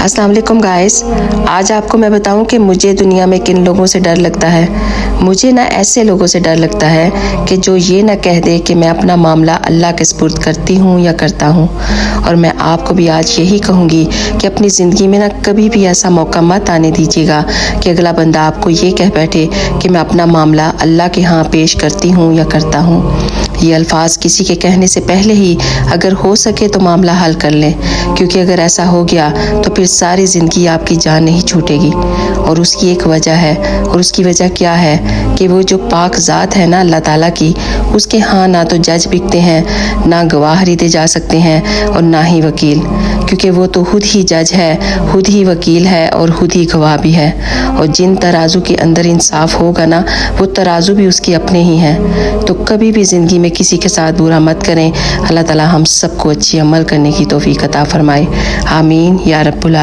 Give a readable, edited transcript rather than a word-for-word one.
अस्सलाम वालेकुम गाइस। आज आपको मैं बताऊं कि मुझे दुनिया में किन लोगों से डर लगता है। मुझे ना ऐसे लोगों से डर लगता है कि जो ये ना कह दे कि मैं अपना मामला अल्लाह के सुपुर्द करती हूँ या करता हूँ। और मैं आपको भी आज यही कहूँगी कि अपनी ज़िंदगी में ना कभी भी ऐसा मौका मत आने दीजिएगा कि अगला बंदा आपको ये कह बैठे कि मैं अपना मामला अल्लाह के यहाँ पेश करती हूँ या करता हूँ। ये अल्फाज किसी के कहने से पहले ही अगर हो सके तो मामला हल कर लें, क्योंकि अगर ऐसा हो गया तो फिर सारी ज़िंदगी आपकी जान नहीं छूटेगी। और उसकी एक वजह है, और उसकी वजह क्या है कि वो जो पाक ज़ात है ना अल्लाह ताला की, उसके यहाँ ना तो जज बिकते हैं, ना गवाह खरीदे जा सकते हैं और ना ही वकील, क्योंकि वो तो खुद ही जज है, खुद ही वकील है और खुद ही गवाह भी है। और जिन तराजू के अंदर इंसाफ होगा ना, वो तराजू भी उसके अपने ही हैं। तो कभी भी ज़िंदगी में किसी के साथ बुरा मत करें। अल्लाह ताला हम सबको अच्छी अमल करने की तौफीक अता फरमाए। आमीन या रब्बुल